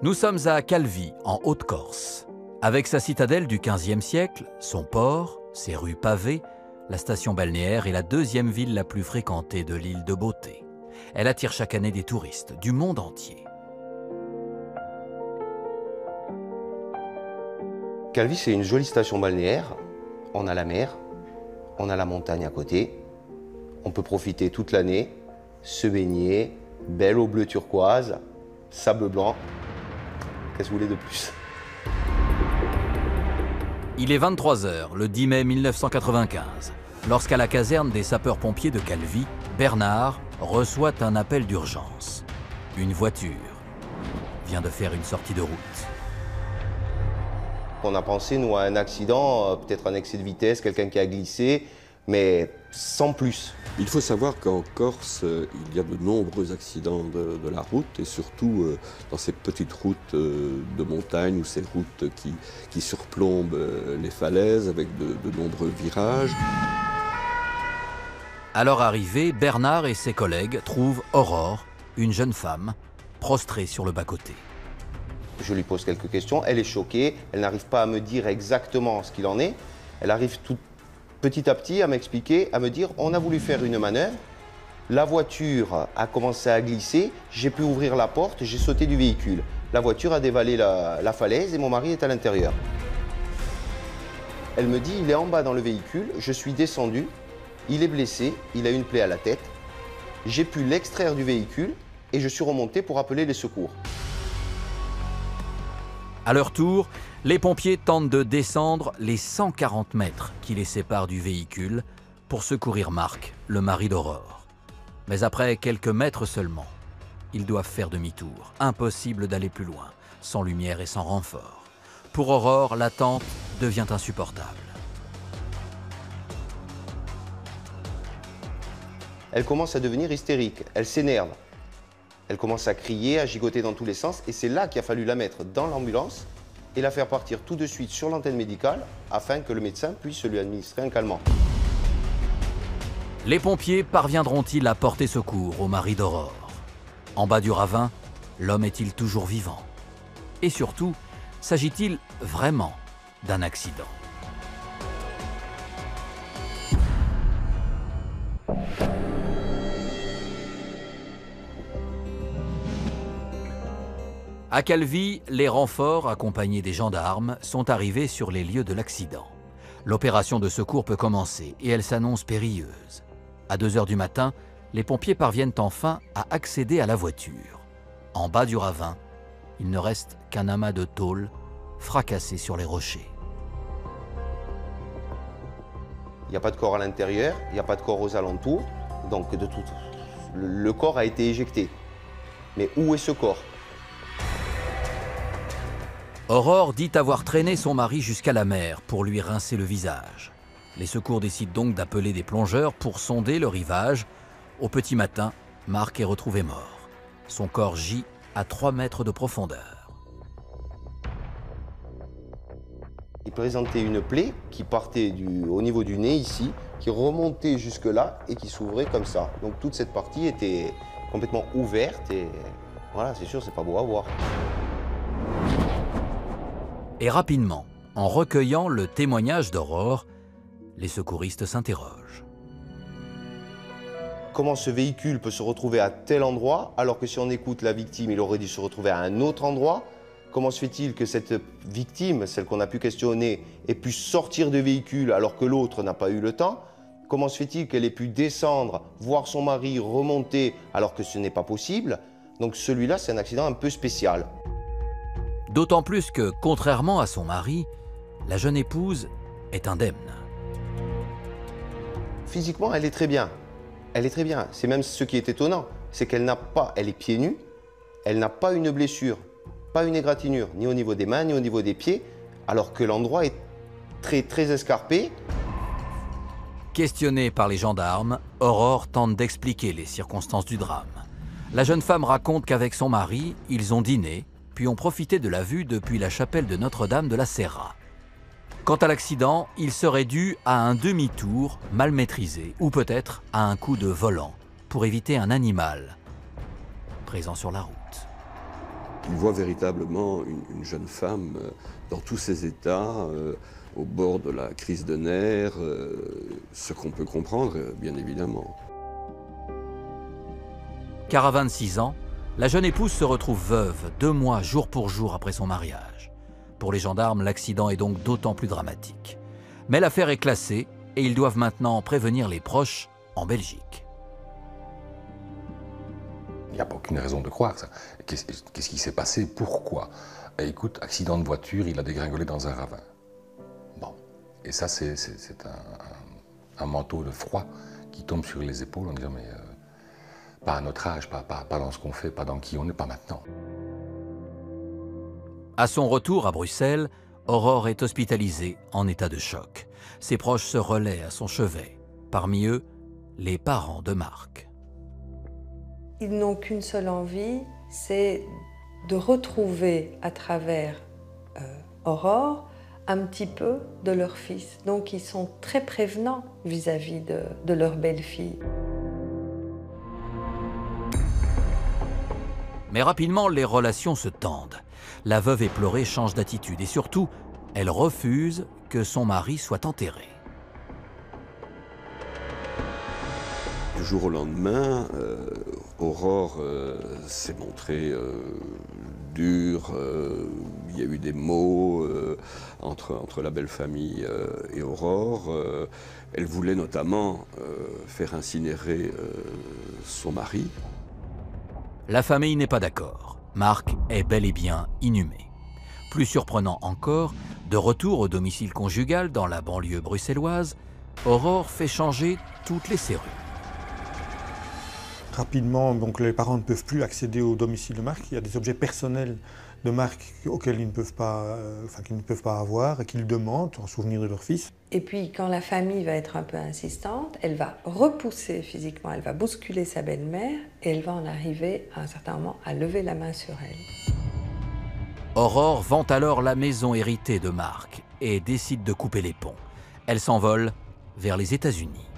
Nous sommes à Calvi, en Haute-Corse. Avec sa citadelle du XVe siècle, son port, ses rues pavées, la station balnéaire est la deuxième ville la plus fréquentée de l'île de Beauté. Elle attire chaque année des touristes du monde entier. Calvi, c'est une jolie station balnéaire. On a la mer, on a la montagne à côté. On peut profiter toute l'année, se baigner, belle eau bleue turquoise, sable blanc. Qu'est-ce que vous voulez de plus? Il est 23 h, le 10 mai 1995, lorsqu'à la caserne des sapeurs-pompiers de Calvi, Bernard reçoit un appel d'urgence. Une voiture vient de faire une sortie de route. On a pensé, nous, à un accident, peut-être un excès de vitesse, quelqu'un qui a glissé, mais sans plus. Il faut savoir qu'en Corse, il y a de nombreux accidents de la route, et surtout dans ces petites routes de montagne ou ces routes qui surplombent les falaises avec de nombreux virages. À leur arrivée, Bernard et ses collègues trouvent Aurore, une jeune femme, prostrée sur le bas-côté. Je lui pose quelques questions, elle est choquée, elle n'arrive pas à me dire exactement ce qu'il en est. Elle arrive tout petit à petit à m'expliquer, à me dire on a voulu faire une manœuvre, la voiture a commencé à glisser, j'ai pu ouvrir la porte, j'ai sauté du véhicule. La voiture a dévalé la falaise et mon mari est à l'intérieur. Elle me dit il est en bas dans le véhicule, je suis descendu, il est blessé, il a une plaie à la tête. J'ai pu l'extraire du véhicule et je suis remonté pour appeler les secours. À leur tour, les pompiers tentent de descendre les 140 mètres qui les séparent du véhicule pour secourir Marc, le mari d'Aurore. Mais après quelques mètres seulement, ils doivent faire demi-tour. Impossible d'aller plus loin, sans lumière et sans renfort. Pour Aurore, l'attente devient insupportable. Elle commence à devenir hystérique, elle s'énerve. Elle commence à crier, à gigoter dans tous les sens et c'est là qu'il a fallu la mettre dans l'ambulance et la faire partir tout de suite sur l'antenne médicale afin que le médecin puisse lui administrer un calmant. Les pompiers parviendront-ils à porter secours au mari d'Aurore? En bas du ravin, l'homme est-il toujours vivant? Et surtout, s'agit-il vraiment d'un accident? À Calvi, les renforts, accompagnés des gendarmes, sont arrivés sur les lieux de l'accident. L'opération de secours peut commencer et elle s'annonce périlleuse. À 2 h du matin, les pompiers parviennent enfin à accéder à la voiture. En bas du ravin, il ne reste qu'un amas de tôle fracassé sur les rochers. Il n'y a pas de corps à l'intérieur, il n'y a pas de corps aux alentours, donc le corps a été éjecté. Mais où est ce corps? Aurore dit avoir traîné son mari jusqu'à la mer pour lui rincer le visage. Les secours décident donc d'appeler des plongeurs pour sonder le rivage. Au petit matin, Marc est retrouvé mort. Son corps gît à 3 mètres de profondeur. Il présentait une plaie qui partait au niveau du nez ici, qui remontait jusque là et qui s'ouvrait comme ça. Donc toute cette partie était complètement ouverte et voilà, c'est sûr, c'est pas beau à voir. Et rapidement, en recueillant le témoignage d'Aurore, les secouristes s'interrogent. Comment ce véhicule peut se retrouver à tel endroit, alors que si on écoute la victime, il aurait dû se retrouver à un autre endroit? Comment se fait-il que cette victime, celle qu'on a pu questionner, ait pu sortir du véhicule alors que l'autre n'a pas eu le temps? Comment se fait-il qu'elle ait pu descendre, voir son mari remonter alors que ce n'est pas possible? Donc celui-là, c'est un accident un peu spécial. D'autant plus que, contrairement à son mari, la jeune épouse est indemne. Physiquement, elle est très bien. Elle est très bien. C'est même ce qui est étonnant, c'est qu'elle n'a pas, elle est pieds nus, elle n'a pas une blessure, pas une égratignure, ni au niveau des mains, ni au niveau des pieds, alors que l'endroit est très escarpé. Questionnée par les gendarmes, Aurore tente d'expliquer les circonstances du drame. La jeune femme raconte qu'avec son mari, ils ont dîné, puis ont profité de la vue depuis la chapelle de Notre-Dame de la Serra. Quant à l'accident, il serait dû à un demi-tour mal maîtrisé, ou peut-être à un coup de volant, pour éviter un animal présent sur la route. Il voit véritablement une jeune femme dans tous ses états, au bord de la crise de nerfs, ce qu'on peut comprendre, bien évidemment. Car à 26 ans, la jeune épouse se retrouve veuve 2 mois jour pour jour après son mariage. Pour les gendarmes, l'accident est donc d'autant plus dramatique. Mais l'affaire est classée et ils doivent maintenant prévenir les proches en Belgique. Il n'y a aucune raison de croire ça. Qu'est-ce qui s'est passé? Pourquoi? Écoute, accident de voiture, il a dégringolé dans un ravin. Bon. Et ça, c'est un manteau de froid qui tombe sur les épaules en disant mais pas à notre âge, pas dans ce qu'on fait, pas dans qui on n'est, pas maintenant. À son retour à Bruxelles, Aurore est hospitalisée en état de choc. Ses proches se relaient à son chevet. Parmi eux, les parents de Marc. Ils n'ont qu'une seule envie, c'est de retrouver à travers Aurore un petit peu de leur fils. Donc ils sont très prévenants vis-à-vis de leur belle-fille. Mais rapidement, les relations se tendent. La veuve éplorée change d'attitude et surtout, elle refuse que son mari soit enterré. Du jour au lendemain, Aurore s'est montrée dure, il y a eu des mots entre la belle famille et Aurore. Elle voulait notamment faire incinérer son mari. La famille n'est pas d'accord. Marc est bel et bien inhumé. Plus surprenant encore, de retour au domicile conjugal dans la banlieue bruxelloise, Aurore fait changer toutes les serrures. Rapidement, donc, les parents ne peuvent plus accéder au domicile de Marc. Il y a des objets personnels de Marc auxquels ils ne peuvent pas avoir et qu'ils demandent en souvenir de leur fils. Et puis quand la famille va être un peu insistante, elle va repousser physiquement, elle va bousculer sa belle-mère et elle va en arriver à un certain moment à lever la main sur elle. Aurore vend alors la maison héritée de Marc et décide de couper les ponts. Elle s'envole vers les États-Unis.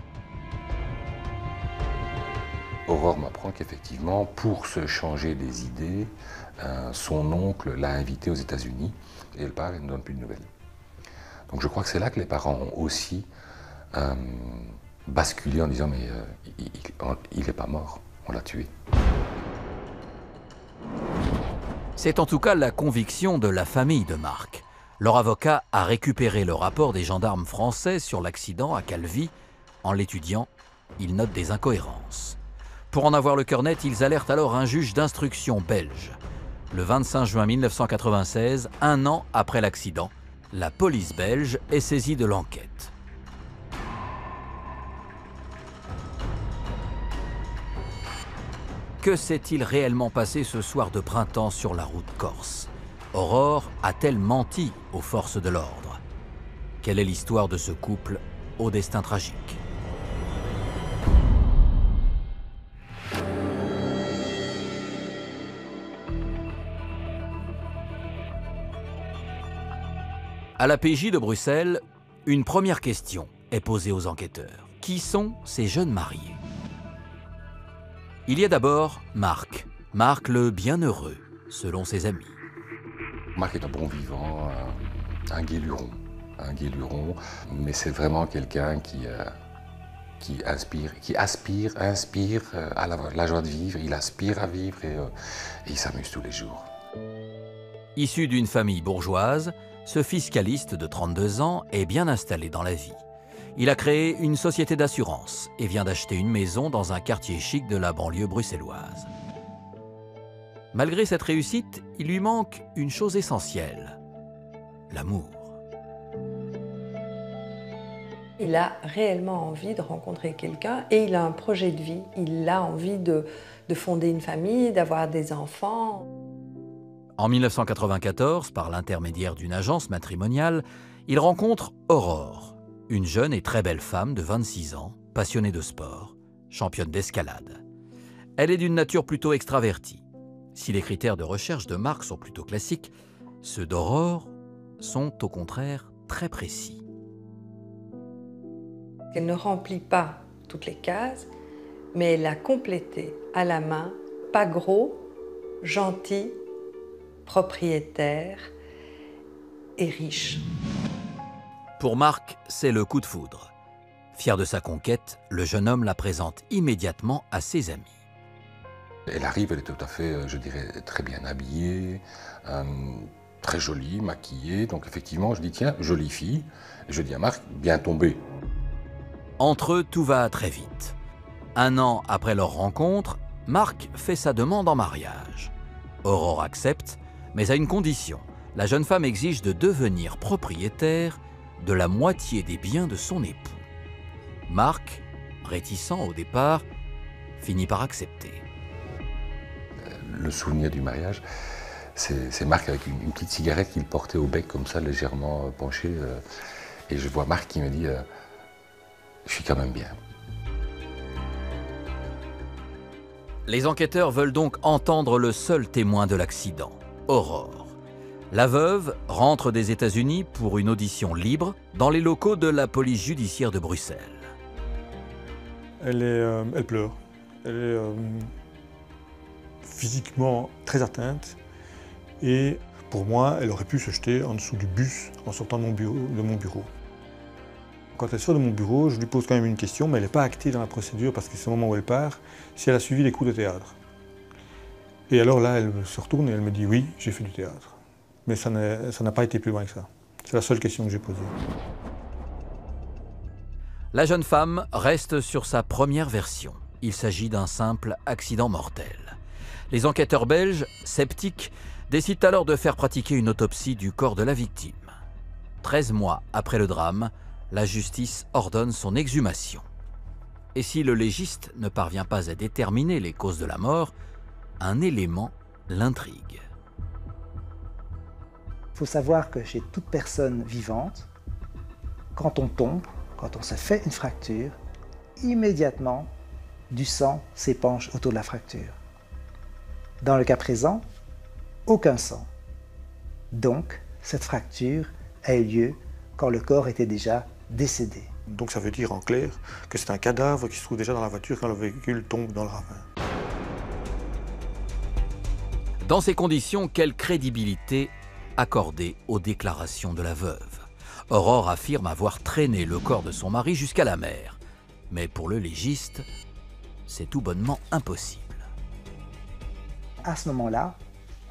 Aurore m'apprend qu'effectivement, pour se changer des idées, son oncle l'a invitée aux États-Unis et elle part et ne donne plus de nouvelles. Donc je crois que c'est là que les parents ont aussi basculé en disant mais il n'est pas mort, on l'a tué. C'est en tout cas la conviction de la famille de Marc. Leur avocat a récupéré le rapport des gendarmes français sur l'accident à Calvi. En l'étudiant, il note des incohérences. Pour en avoir le cœur net, ils alertent alors un juge d'instruction belge. Le 25 juin 1996, 1 an après l'accident, la police belge est saisie de l'enquête. Que s'est-il réellement passé ce soir de printemps sur la route corse? Aurore a-t-elle menti aux forces de l'ordre? Quelle est l'histoire de ce couple au destin tragique? À la PJ de Bruxelles, une première question est posée aux enquêteurs. Qui sont ces jeunes mariés? Il y a d'abord Marc. Marc le bienheureux, selon ses amis. Marc est un bon vivant, un guéluron, mais c'est vraiment quelqu'un qui inspire à la joie de vivre, il aspire à vivre et il s'amuse tous les jours. Issu d'une famille bourgeoise, ce fiscaliste de 32 ans est bien installé dans la vie. Il a créé une société d'assurance et vient d'acheter une maison dans un quartier chic de la banlieue bruxelloise. Malgré cette réussite, il lui manque une chose essentielle, l'amour. Il a réellement envie de rencontrer quelqu'un et il a un projet de vie. Il a envie de fonder une famille, d'avoir des enfants. En 1994, par l'intermédiaire d'une agence matrimoniale, il rencontre Aurore, une jeune et très belle femme de 26 ans, passionnée de sport, championne d'escalade. Elle est d'une nature plutôt extravertie. Si les critères de recherche de Marc sont plutôt classiques, ceux d'Aurore sont au contraire très précis. Elle ne remplit pas toutes les cases, mais elle a complété à la main, pas gros, gentil, propriétaire et riche. Pour Marc, c'est le coup de foudre. Fier de sa conquête, le jeune homme la présente immédiatement à ses amis. Elle arrive, elle est tout à fait, je dirais, très bien habillée, très jolie, maquillée. Donc effectivement, je dis, tiens, jolie fille. Et je dis à Marc, bien tombé. Entre eux, tout va très vite. 1 an après leur rencontre, Marc fait sa demande en mariage. Aurore accepte, mais à une condition. La jeune femme exige de devenir propriétaire de la moitié des biens de son époux. Marc, réticent au départ, finit par accepter. Le souvenir du mariage, c'est Marc avec une petite cigarette qu'il portait au bec comme ça, légèrement penché. Et je vois Marc qui me dit je suis quand même bien. Les enquêteurs veulent donc entendre le seul témoin de l'accident, Aurore. La veuve rentre des États-Unis pour une audition libre dans les locaux de la police judiciaire de Bruxelles. Elle pleure. Elle est physiquement très atteinte. Et pour moi, elle aurait pu se jeter en dessous du bus en sortant de mon bureau. Quand elle sort de mon bureau, je lui pose quand même une question, mais elle n'est pas actée dans la procédure parce que c'est au moment où elle part, si elle a suivi les cours de théâtre. Et alors là, elle se retourne et elle me dit oui, j'ai fait du théâtre. Mais ça n'a pas été plus loin que ça. C'est la seule question que j'ai posée. La jeune femme reste sur sa première version. Il s'agit d'un simple accident mortel. Les enquêteurs belges, sceptiques, décident alors de faire pratiquer une autopsie du corps de la victime. 13 mois après le drame, la justice ordonne son exhumation. Et si le légiste ne parvient pas à déterminer les causes de la mort, un élément l'intrigue. Il faut savoir que chez toute personne vivante, quand on tombe, quand on se fait une fracture, immédiatement, du sang s'épanche autour de la fracture. Dans le cas présent, aucun sang. Donc, cette fracture a eu lieu quand le corps était déjà décédé. Donc ça veut dire en clair que c'est un cadavre qui se trouve déjà dans la voiture quand le véhicule tombe dans le ravin. Dans ces conditions, quelle crédibilité accorder aux déclarations de la veuve? Aurore affirme avoir traîné le corps de son mari jusqu'à la mer. Mais pour le légiste, c'est tout bonnement impossible. À ce moment-là,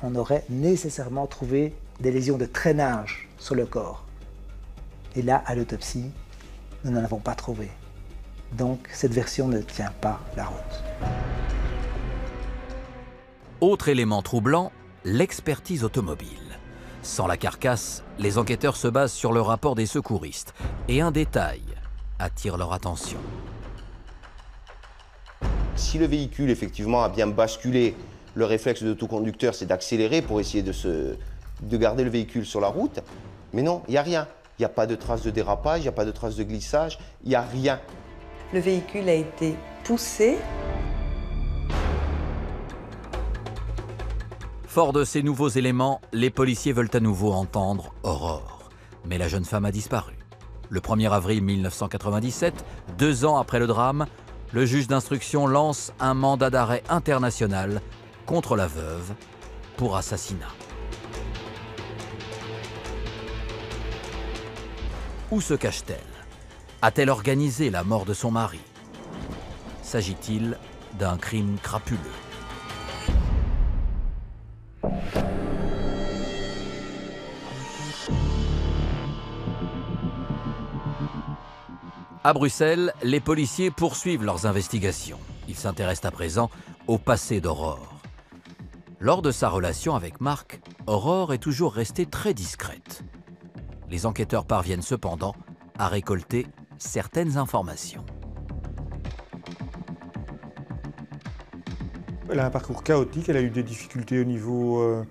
on aurait nécessairement trouvé des lésions de traînage sur le corps. Et là, à l'autopsie, nous n'en avons pas trouvé. Donc, cette version ne tient pas la route. Autre élément troublant, l'expertise automobile. Sans la carcasse, les enquêteurs se basent sur le rapport des secouristes. Et un détail attire leur attention. Si le véhicule, effectivement, a bien basculé, le réflexe de tout conducteur, c'est d'accélérer pour essayer de garder le véhicule sur la route. Mais non, il n'y a rien. Il n'y a pas de traces de dérapage, il n'y a pas de traces de glissage, il n'y a rien. Le véhicule a été poussé. Fort de ces nouveaux éléments, les policiers veulent à nouveau entendre Aurore. Mais la jeune femme a disparu. Le 1er avril 1997, 2 ans après le drame, le juge d'instruction lance un mandat d'arrêt international contre la veuve pour assassinat. Où se cache-t-elle? A-t-elle organisé la mort de son mari? S'agit-il d'un crime crapuleux? À Bruxelles, les policiers poursuivent leurs investigations. Ils s'intéressent à présent au passé d'Aurore. Lors de sa relation avec Marc, Aurore est toujours restée très discrète. Les enquêteurs parviennent cependant à récolter certaines informations. Elle a un parcours chaotique, elle a eu des difficultés au niveau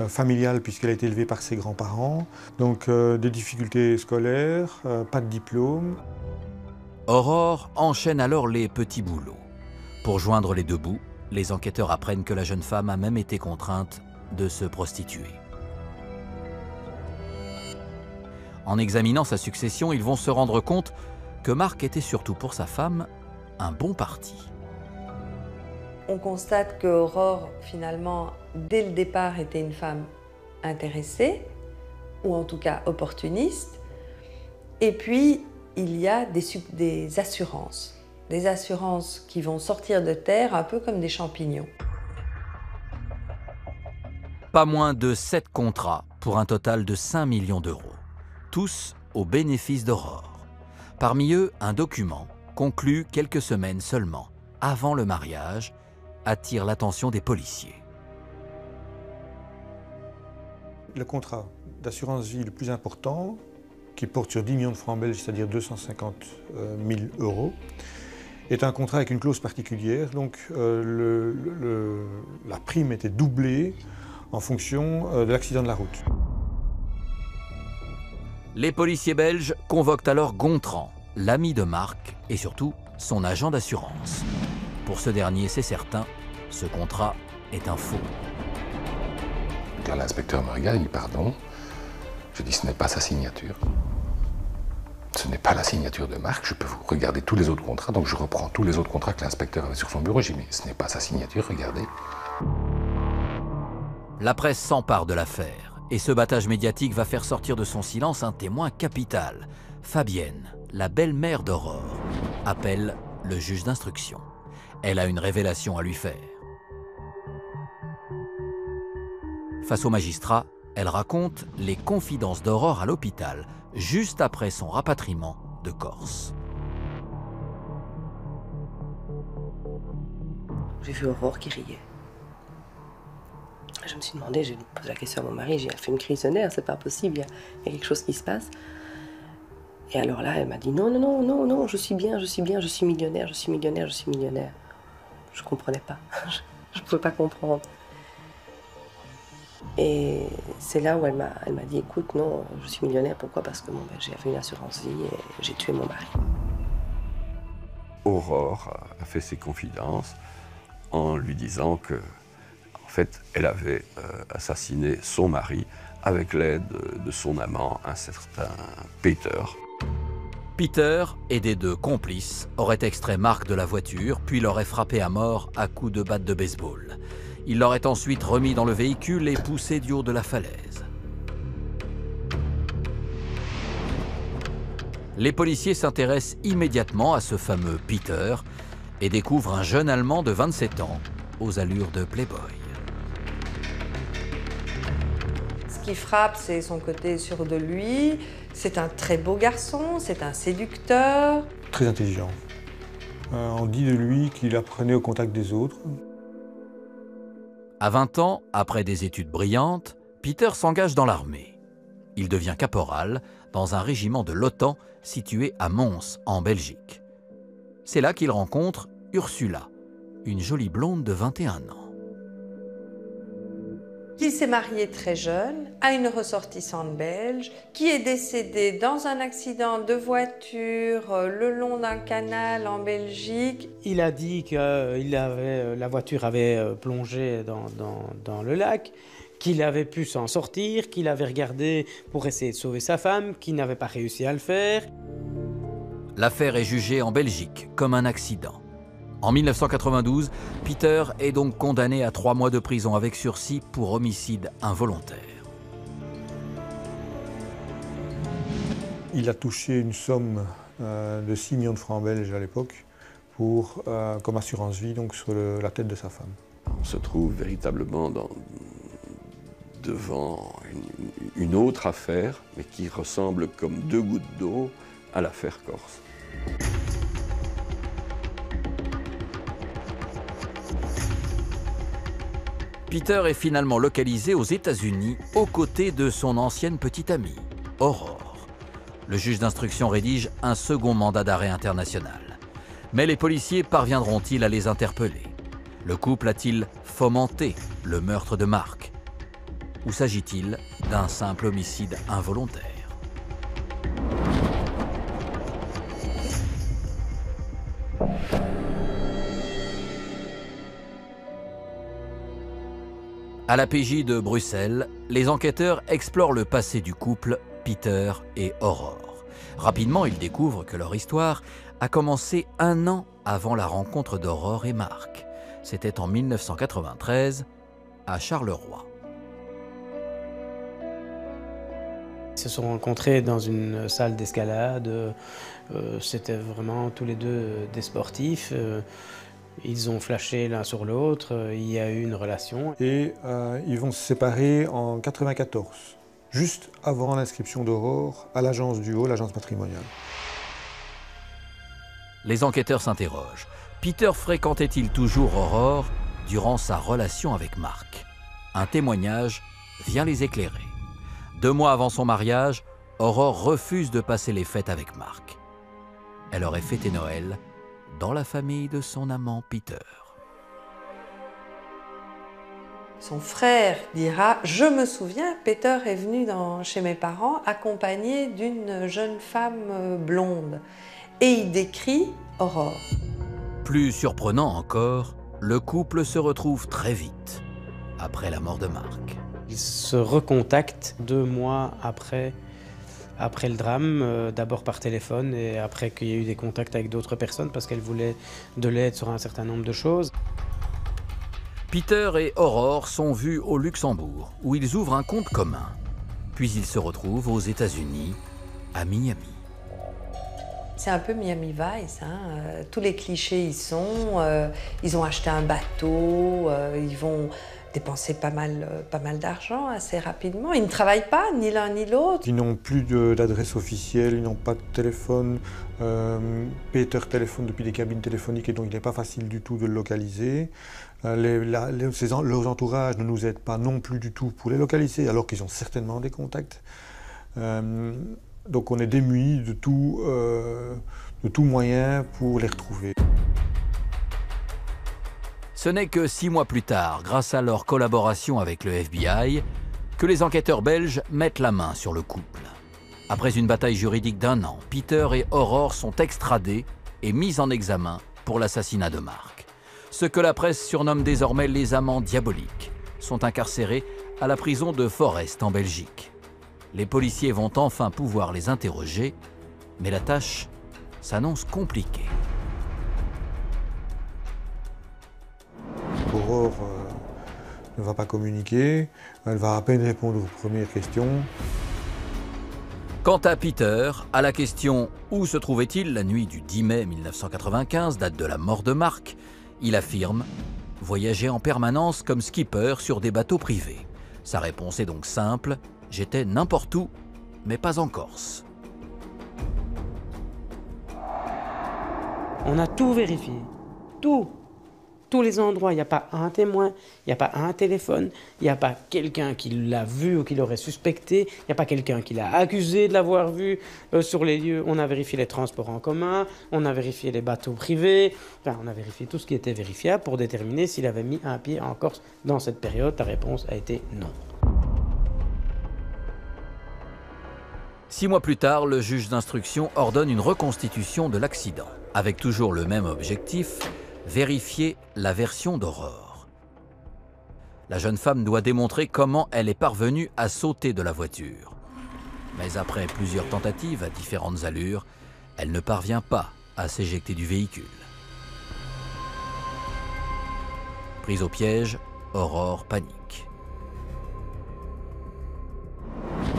familial puisqu'elle a été élevée par ses grands-parents, donc des difficultés scolaires, pas de diplôme. Aurore enchaîne alors les petits boulots. Pour joindre les deux bouts, les enquêteurs apprennent que la jeune femme a même été contrainte de se prostituer. En examinant sa succession, ils vont se rendre compte que Marc était surtout pour sa femme un bon parti. On constate qu'Aurore, finalement, dès le départ, était une femme intéressés, ou en tout cas opportunistes. Et puis, il y a des assurances qui vont sortir de terre un peu comme des champignons. Pas moins de 7 contrats pour un total de 5 millions d'euros, tous au bénéfice d'Aurore. Parmi eux, un document, conclu quelques semaines seulement avant le mariage, attire l'attention des policiers. Le contrat d'assurance vie le plus important, qui porte sur 10 millions de francs belges, c'est-à-dire 250 000 euros, est un contrat avec une clause particulière. Donc la prime était doublée en fonction de l'accident de la route. Les policiers belges convoquent alors Gontran, l'ami de Marc et surtout son agent d'assurance. Pour ce dernier, c'est certain, ce contrat est un faux. Quand l'inspecteur me regarde, il dit pardon. Je dis ce n'est pas sa signature. Ce n'est pas la signature de Marc. Je peux vous regarder tous les autres contrats. Donc je reprends tous les autres contrats que l'inspecteur avait sur son bureau. Je dis mais ce n'est pas sa signature, regardez. La presse s'empare de l'affaire et ce battage médiatique va faire sortir de son silence un témoin capital. Fabienne, la belle-mère d'Aurore, appelle le juge d'instruction. Elle a une révélation à lui faire. Face au magistrat, elle raconte les confidences d'Aurore à l'hôpital, juste après son rapatriement de Corse. J'ai vu Aurore qui riait. Je me suis demandé, j'ai posé la question à mon mari, j'ai fait une crise de nerfs, c'est pas possible, il y a quelque chose qui se passe. Et alors là, elle m'a dit non, non, non, non, non, je suis bien, je suis bien, je suis millionnaire, je suis millionnaire, je suis millionnaire. Je comprenais pas, je pouvais pas comprendre. Et c'est là où elle m'a dit, écoute, non, je suis millionnaire, pourquoi? Parce que bon, j'avais une assurance vie et j'ai tué mon mari. Aurore a fait ses confidences en lui disant que, en fait, elle avait assassiné son mari avec l'aide de son amant, un certain Peter. Peter, aidé de complices, aurait extrait Marc de la voiture, puis l'aurait frappé à mort à coups de batte de baseball. Il l'aurait ensuite remis dans le véhicule et poussé du haut de la falaise. Les policiers s'intéressent immédiatement à ce fameux Peter et découvrent un jeune Allemand de 27 ans, aux allures de playboy. Ce qui frappe, c'est son côté sûr de lui. C'est un très beau garçon, c'est un séducteur. Très intelligent. On dit de lui qu'il apprenait au contact des autres. À 20 ans, après des études brillantes, Peter s'engage dans l'armée. Il devient caporal dans un régiment de l'OTAN situé à Mons, en Belgique. C'est là qu'il rencontre Ursula, une jolie blonde de 21 ans. Qui s'est marié très jeune à une ressortissante belge, qui est décédée dans un accident de voiture le long d'un canal en Belgique. Il a dit que la voiture avait plongé dans le lac, qu'il avait pu s'en sortir, qu'il avait regardé pour essayer de sauver sa femme, qu'il n'avait pas réussi à le faire. L'affaire est jugée en Belgique comme un accident. En 1992, Peter est donc condamné à 3 mois de prison avec sursis pour homicide involontaire. Il a touché une somme de 6 millions de francs belges à l'époque comme assurance vie donc sur la tête de sa femme. On se trouve véritablement devant une autre affaire, mais qui ressemble comme 2 gouttes d'eau à l'affaire Corse. Peter est finalement localisé aux États-Unis aux côtés de son ancienne petite amie, Aurore. Le juge d'instruction rédige un second mandat d'arrêt international. Mais les policiers parviendront-ils à les interpeller? Le couple a-t-il fomenté le meurtre de Marc? Ou s'agit-il d'un simple homicide involontaire? À la PJ de Bruxelles, les enquêteurs explorent le passé du couple Peter et Aurore. Rapidement, ils découvrent que leur histoire a commencé 1 an avant la rencontre d'Aurore et Marc. C'était en 1993, à Charleroi. Ils se sont rencontrés dans une salle d'escalade. C'était vraiment tous les deux des sportifs. Ils ont flashé l'un sur l'autre. Il y a eu une relation. Et ils vont se séparer en 1994, juste avant l'inscription d'Aurore à l'agence du Haut, l'agence matrimoniale. Les enquêteurs s'interrogent. Peter fréquentait-il toujours Aurore durant sa relation avec Marc? Un témoignage vient les éclairer. 2 mois avant son mariage, Aurore refuse de passer les fêtes avec Marc. Elle aurait fêté Noël dans la famille de son amant Peter. Son frère dira « Je me souviens, Peter est venu chez mes parents accompagné d'une jeune femme blonde. » Et il décrit Aurore. Plus surprenant encore, le couple se retrouve très vite, après la mort de Marc. Ils se recontactent 2 mois après le drame, d'abord par téléphone et après qu'il y ait eu des contacts avec d'autres personnes parce qu'elle voulait de l'aide sur un certain nombre de choses. Peter et Aurore sont vus au Luxembourg, où ils ouvrent un compte commun. Puis ils se retrouvent aux États-Unis, à Miami. C'est un peu Miami Vice, hein. Tous les clichés y sont. Ils ont acheté un bateau, ils vont dépenser pas mal d'argent assez rapidement. Ils ne travaillent pas, ni l'un ni l'autre. Ils n'ont plus d'adresse officielle, ils n'ont pas de téléphone. Peter téléphone depuis des cabines téléphoniques et donc il n'est pas facile du tout de le localiser. Leurs entourages ne nous aident pas non plus du tout pour les localiser, alors qu'ils ont certainement des contacts. Donc on est démunis de tout moyen pour les retrouver. Ce n'est que 6 mois plus tard, grâce à leur collaboration avec le FBI, que les enquêteurs belges mettent la main sur le couple. Après une bataille juridique d'1 an, Peter et Aurore sont extradés et mis en examen pour l'assassinat de Marc. Ce que la presse surnomme désormais les amants diaboliques sont incarcérés à la prison de Forest en Belgique. Les policiers vont enfin pouvoir les interroger, mais la tâche s'annonce compliquée. Aurore ne va pas communiquer, elle va à peine répondre aux premières questions. Quant à Peter, à la question « Où se trouvait-il la nuit du 10 mai 1995, date de la mort de Marc ?», il affirme « voyager en permanence comme skipper sur des bateaux privés ». Sa réponse est donc simple « J'étais n'importe où, mais pas en Corse ». On a tout vérifié, tout. Tous les endroits, il n'y a pas un témoin, il n'y a pas un téléphone, il n'y a pas quelqu'un qui l'a vu ou qui l'aurait suspecté, il n'y a pas quelqu'un qui l'a accusé de l'avoir vu sur les lieux. On a vérifié les transports en commun, on a vérifié les bateaux privés, enfin, on a vérifié tout ce qui était vérifiable pour déterminer s'il avait mis un pied en Corse dans cette période. La réponse a été non. 6 mois plus tard, le juge d'instruction ordonne une reconstitution de l'accident, avec toujours le même objectif, vérifier la version d'Aurore. La jeune femme doit démontrer comment elle est parvenue à sauter de la voiture. Mais après plusieurs tentatives à différentes allures, elle ne parvient pas à s'éjecter du véhicule. Prise au piège, Aurore panique.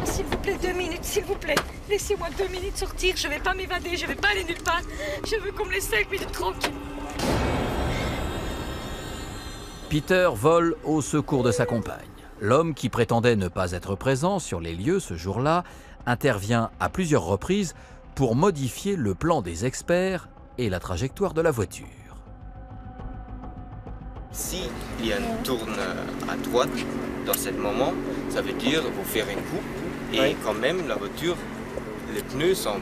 S'il vous plaît, 2 minutes, s'il vous plaît. Laissez-moi 2 minutes sortir, je ne vais pas m'évader, je ne vais pas aller nulle part. Je veux qu'on me laisse 5 minutes tranquille. Peter vole au secours de sa compagne. L'homme qui prétendait ne pas être présent sur les lieux ce jour-là intervient à plusieurs reprises pour modifier le plan des experts et la trajectoire de la voiture. S'il y a une tourne à droite dans ce moment, ça veut dire vous faire une coupe et quand même la voiture, les pneus sont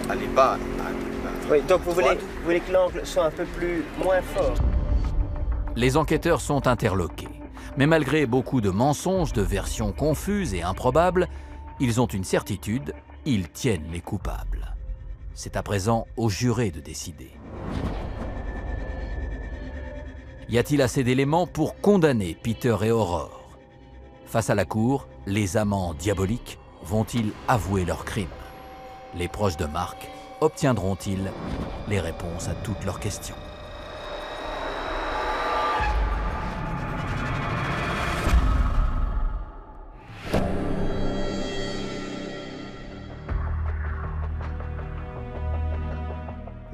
allés pas. Oui, donc vous voulez que l'angle soit un peu moins fort. Les enquêteurs sont interloqués. Mais malgré beaucoup de mensonges, de versions confuses et improbables, ils ont une certitude, ils tiennent les coupables. C'est à présent aux jurés de décider. Y a-t-il assez d'éléments pour condamner Peter et Aurore? Face à la cour, les amants diaboliques vont-ils avouer leurs crimes? Les proches de Marc obtiendront-ils les réponses à toutes leurs questions?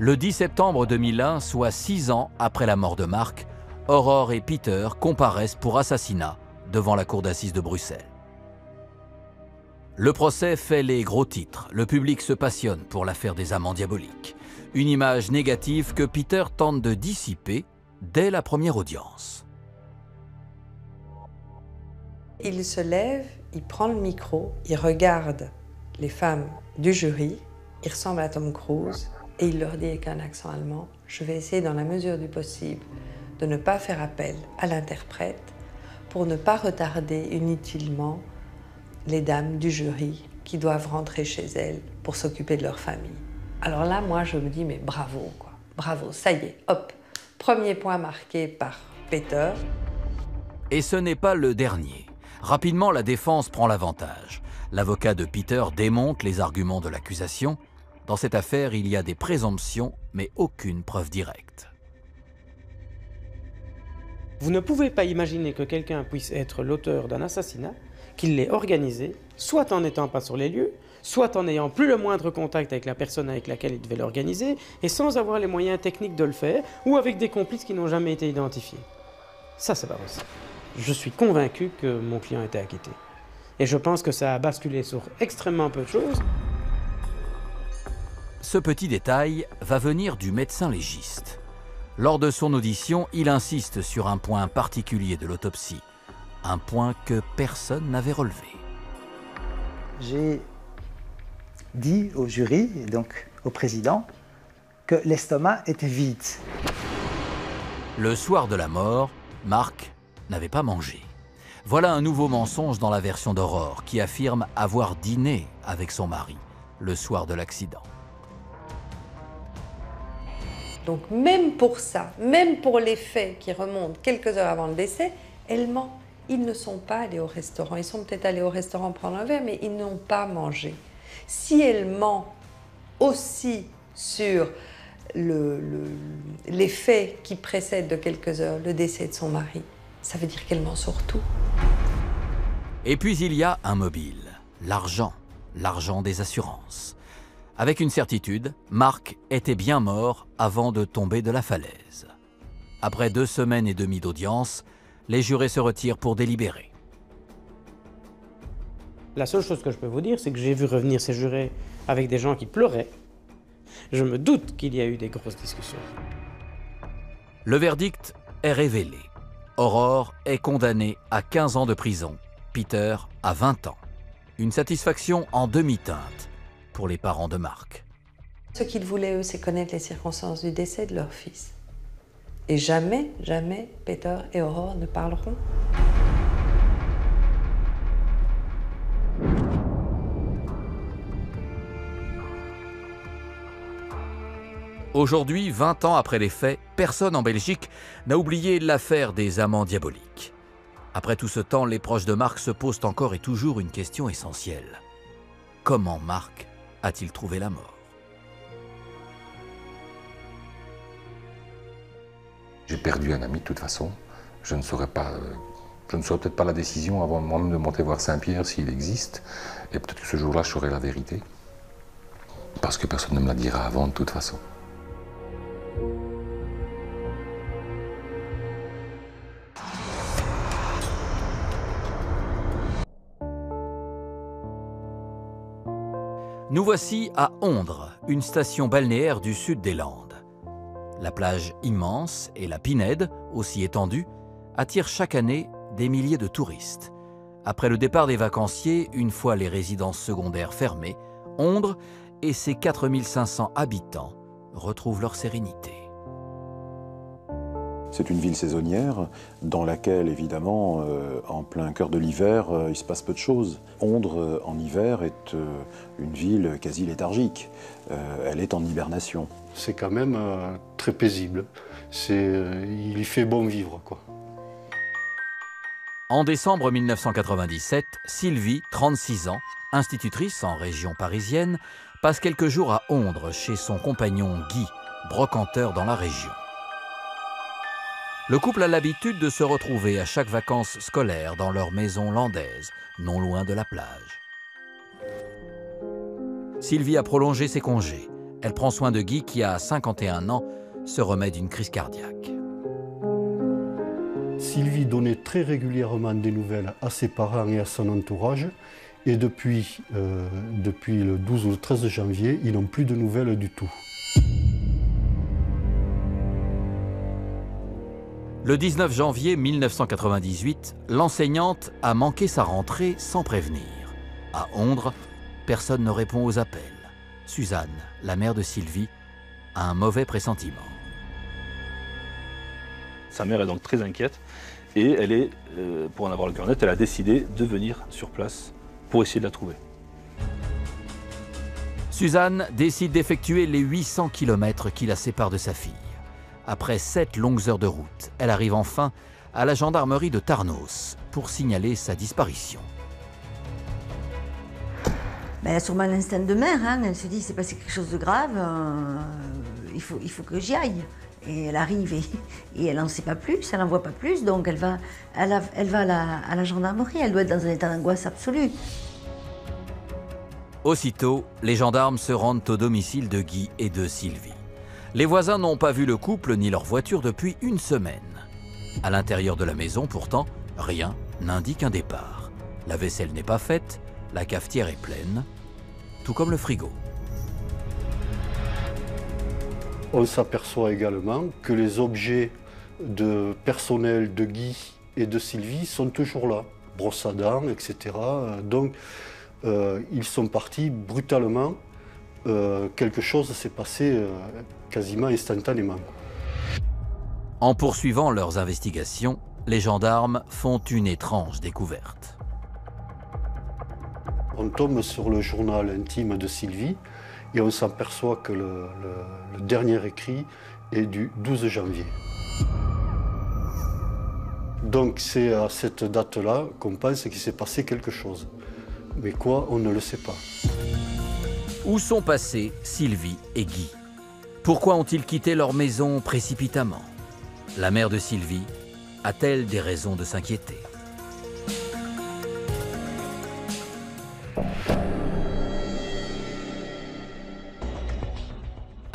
Le 10 septembre 2001, soit 6 ans après la mort de Marc, Aurore et Peter comparaissent pour assassinat devant la cour d'assises de Bruxelles. Le procès fait les gros titres. Le public se passionne pour l'affaire des amants diaboliques. Une image négative que Peter tente de dissiper dès la première audience. Il se lève, il prend le micro, il regarde les femmes du jury, il ressemble à Tom Cruise et il leur dit avec un accent allemand « Je vais essayer dans la mesure du possible de ne pas faire appel à l'interprète pour ne pas retarder inutilement les dames du jury qui doivent rentrer chez elles pour s'occuper de leur famille. » Alors là, moi, je me dis, mais bravo, quoi. Bravo, ça y est, hop. Premier point marqué par Peter. Et ce n'est pas le dernier. Rapidement, la défense prend l'avantage. L'avocat de Peter démonte les arguments de l'accusation. Dans cette affaire, il y a des présomptions, mais aucune preuve directe. Vous ne pouvez pas imaginer que quelqu'un puisse être l'auteur d'un assassinat, qu'il l'ait organisé, soit en n'étant pas sur les lieux, soit en n'ayant plus le moindre contact avec la personne avec laquelle il devait l'organiser, et sans avoir les moyens techniques de le faire, ou avec des complices qui n'ont jamais été identifiés. Ça, c'est pas possible. Je suis convaincu que mon client était acquitté. Et je pense que ça a basculé sur extrêmement peu de choses. Ce petit détail va venir du médecin légiste. Lors de son audition, il insiste sur un point particulier de l'autopsie, un point que personne n'avait relevé. J'ai dit au jury, et donc au président, que l'estomac était vide. Le soir de la mort, Marc n'avait pas mangé. Voilà un nouveau mensonge dans la version d'Aurore qui affirme avoir dîné avec son mari le soir de l'accident. Donc même pour ça, même pour les faits qui remontent quelques heures avant le décès, elle ment. Ils ne sont pas allés au restaurant. Ils sont peut-être allés au restaurant prendre un verre, mais ils n'ont pas mangé. Si elle ment aussi sur les faits qui précèdent de quelques heures le décès de son mari, ça veut dire qu'elle ment sur tout. Et puis il y a un mobile, l'argent des assurances. Avec une certitude, Marc était bien mort avant de tomber de la falaise. Après 2 semaines et demie d'audience, les jurés se retirent pour délibérer. La seule chose que je peux vous dire, c'est que j'ai vu revenir ces jurés avec des gens qui pleuraient. Je me doute qu'il y a eu des grosses discussions. Le verdict est révélé. Aurore est condamnée à 15 ans de prison, Peter à 20 ans. Une satisfaction en demi-teinte pour les parents de Marc. Ce qu'ils voulaient, eux, c'est connaître les circonstances du décès de leur fils. Et jamais, jamais, Peter et Aurore ne parleront. Aujourd'hui, 20 ans après les faits, personne en Belgique n'a oublié l'affaire des amants diaboliques. Après tout ce temps, les proches de Marc se posent encore et toujours une question essentielle. Comment Marc a-t-il trouvé la mort? J'ai perdu un ami de toute façon. Je ne saurais peut-être pas la décision avant moi-même de monter voir Saint-Pierre s'il existe. Et peut-être que ce jour-là, je saurai la vérité. Parce que personne ne me la dira avant de toute façon. Nous voici à Ondres, une station balnéaire du sud des Landes. La plage immense et la Pinède, aussi étendue, attirent chaque année des milliers de touristes. Après le départ des vacanciers, une fois les résidences secondaires fermées, Ondres et ses 4500 habitants retrouvent leur sérénité. C'est une ville saisonnière dans laquelle, évidemment, en plein cœur de l'hiver, il se passe peu de choses. Ondres, en hiver, est une ville quasi léthargique. Elle est en hibernation. C'est quand même très paisible. Il y fait bon vivre, quoi. En décembre 1997, Sylvie, 36 ans, institutrice en région parisienne, passe quelques jours à Ondres chez son compagnon Guy, brocanteur dans la région. Le couple a l'habitude de se retrouver à chaque vacances scolaires dans leur maison landaise, non loin de la plage. Sylvie a prolongé ses congés. Elle prend soin de Guy qui, à 51 ans, se remet d'une crise cardiaque. Sylvie donnait très régulièrement des nouvelles à ses parents et à son entourage. Et depuis le 12 ou le 13 janvier, ils n'ont plus de nouvelles du tout. Le 19 janvier 1998, l'enseignante a manqué sa rentrée sans prévenir. À Ondres, personne ne répond aux appels. Suzanne, la mère de Sylvie, a un mauvais pressentiment. Sa mère est donc très inquiète et elle est, pour en avoir le cœur net, elle a décidé de venir sur place pour essayer de la trouver. Suzanne décide d'effectuer les 800 km qui la séparent de sa fille. Après 7 longues heures de route, elle arrive enfin à la gendarmerie de Tarnos pour signaler sa disparition. Elle a sûrement l'instinct de mère, hein. Elle se dit c'est passé quelque chose de grave, il faut que j'y aille. Et elle arrive et elle n'en sait pas plus, elle n'en voit pas plus, donc elle va à la gendarmerie, elle doit être dans un état d'angoisse absolue. Aussitôt, les gendarmes se rendent au domicile de Guy et de Sylvie. Les voisins n'ont pas vu le couple ni leur voiture depuis une semaine. À l'intérieur de la maison, pourtant, rien n'indique un départ. La vaisselle n'est pas faite, la cafetière est pleine, tout comme le frigo. On s'aperçoit également que les objets de personnel de Guy et de Sylvie sont toujours là. Brosse à dents, etc. Donc, ils sont partis brutalement. Quelque chose s'est passé quasiment instantanément. En poursuivant leurs investigations, les gendarmes font une étrange découverte. On tombe sur le journal intime de Sylvie et on s'aperçoit que le dernier écrit est du 12 janvier. Donc c'est à cette date-là qu'on pense qu'il s'est passé quelque chose. Mais quoi, on ne le sait pas. Où sont passés Sylvie et Guy? Pourquoi ont-ils quitté leur maison précipitamment? La mère de Sylvie a-t-elle des raisons de s'inquiéter?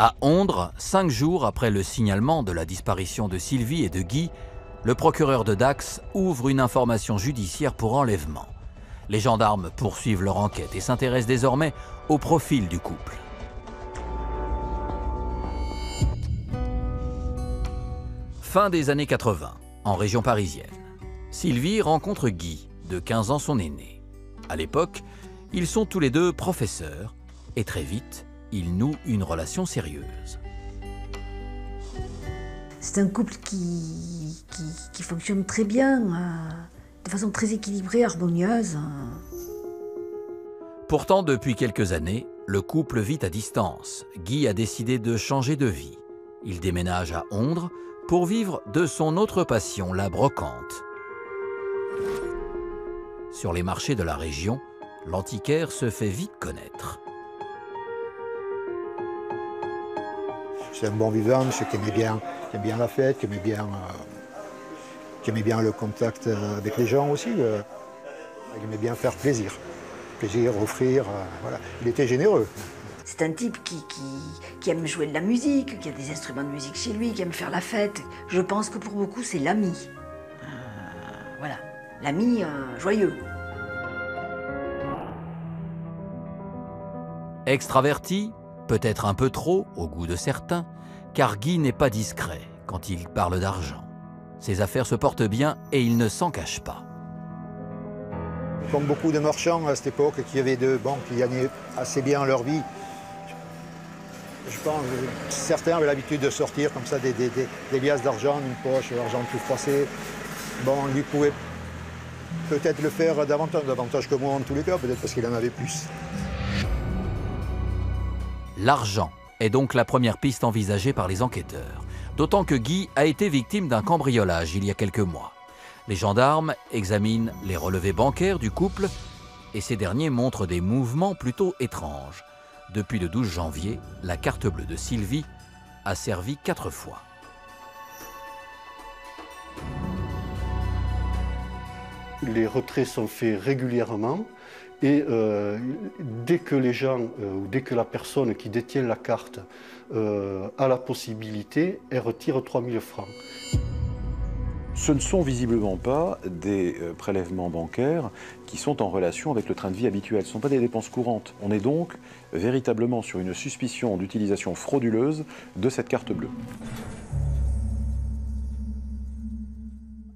À Ondres, 5 jours après le signalement de la disparition de Sylvie et de Guy, le procureur de Dax ouvre une information judiciaire pour enlèvement. Les gendarmes poursuivent leur enquête et s'intéressent désormais au profil du couple. Fin des années 80, en région parisienne. Sylvie rencontre Guy, de 15 ans son aîné. À l'époque, ils sont tous les deux professeurs et très vite, ils nouent une relation sérieuse. C'est un couple qui fonctionne très bien, de façon très équilibrée, harmonieuse. Pourtant, depuis quelques années, le couple vit à distance. Guy a décidé de changer de vie. Il déménage à Ondres pour vivre de son autre passion, la brocante. Sur les marchés de la région, l'antiquaire se fait vite connaître. C'est un bon vivant, monsieur qui aimait bien la fête, qui aimait bien le contact avec les gens aussi. Il aimait bien faire plaisir, offrir, voilà. Il était généreux. C'est un type qui aime jouer de la musique, qui a des instruments de musique chez lui, qui aime faire la fête. Je pense que pour beaucoup, c'est l'ami. Voilà, l'ami joyeux. Extraverti, peut-être un peu trop, au goût de certains, car Guy n'est pas discret quand il parle d'argent. Ses affaires se portent bien et il ne s'en cache pas. Comme beaucoup de marchands à cette époque qui avaient qui gagnaient assez bien leur vie, je pense que certains avaient l'habitude de sortir comme ça des liasses d'argent, une poche, l'argent tout froissé. Bon, lui pouvait peut-être le faire davantage que moi en tous les cas, peut-être parce qu'il en avait plus. L'argent est donc la première piste envisagée par les enquêteurs, d'autant que Guy a été victime d'un cambriolage il y a quelques mois. Les gendarmes examinent les relevés bancaires du couple et ces derniers montrent des mouvements plutôt étranges. Depuis le 12 janvier, la carte bleue de Sylvie a servi 4 fois. Les retraits sont faits régulièrement Et dès que les gens, ou dès que la personne qui détient la carte a la possibilité, elle retire 3 000 francs. Ce ne sont visiblement pas des prélèvements bancaires qui sont en relation avec le train de vie habituel. Ce ne sont pas des dépenses courantes. On est donc véritablement sur une suspicion d'utilisation frauduleuse de cette carte bleue.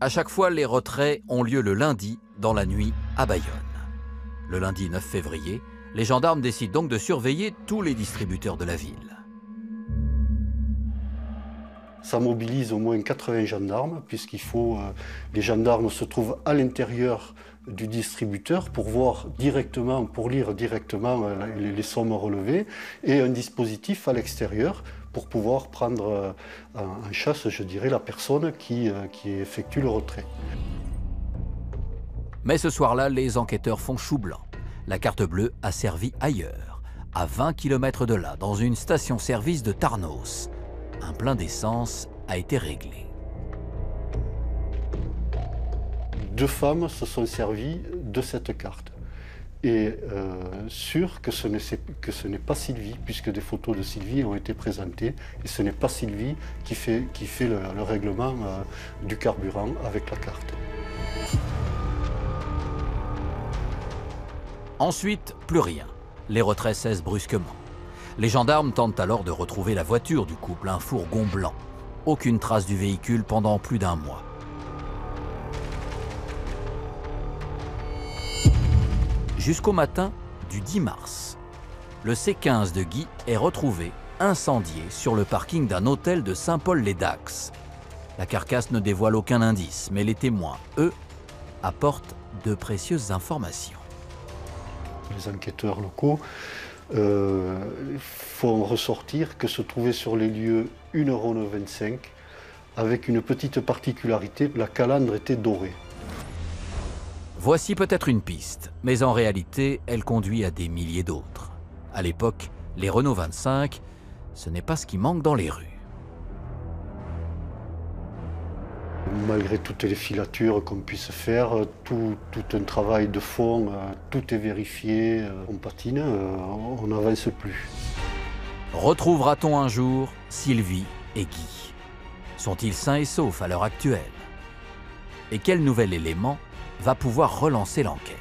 À chaque fois, les retraits ont lieu le lundi, dans la nuit, à Bayonne. Le lundi 9 février, les gendarmes décident donc de surveiller tous les distributeurs de la ville. Ça mobilise au moins 80 gendarmes, puisqu'il faut, les gendarmes se trouvent à l'intérieur du distributeur pour voir directement, pour lire directement les sommes relevées, et un dispositif à l'extérieur pour pouvoir prendre en chasse, je dirais, la personne qui effectue le retrait. Mais ce soir-là, les enquêteurs font chou blanc. La carte bleue a servi ailleurs, à 20 km de là, dans une station-service de Tarnos. Un plein d'essence a été réglé. 2 femmes se sont servies de cette carte. Et sûr que ce n'est pas Sylvie, puisque des photos de Sylvie ont été présentées, et ce n'est pas Sylvie qui fait le règlement du carburant avec la carte. Ensuite, plus rien. Les retraits cessent brusquement. Les gendarmes tentent alors de retrouver la voiture du couple, un fourgon blanc. Aucune trace du véhicule pendant plus d'1 mois. Jusqu'au matin du 10 mars. Le C15 de Guy est retrouvé incendié sur le parking d'un hôtel de Saint-Paul-les-Dax. La carcasse ne dévoile aucun indice, mais les témoins, eux, apportent de précieuses informations. Les enquêteurs locaux font ressortir que se trouvait sur les lieux une Renault 25 avec une petite particularité, la calandre était dorée. Voici peut-être une piste, mais en réalité, elle conduit à des milliers d'autres. À l'époque, les Renault 25, ce n'est pas ce qui manque dans les rues. Malgré toutes les filatures qu'on puisse faire, tout un travail de fond, tout est vérifié, on patine, on n'avance plus. Retrouvera-t-on un jour Sylvie et Guy? Sont-ils sains et saufs à l'heure actuelle? Et quel nouvel élément va pouvoir relancer l'enquête?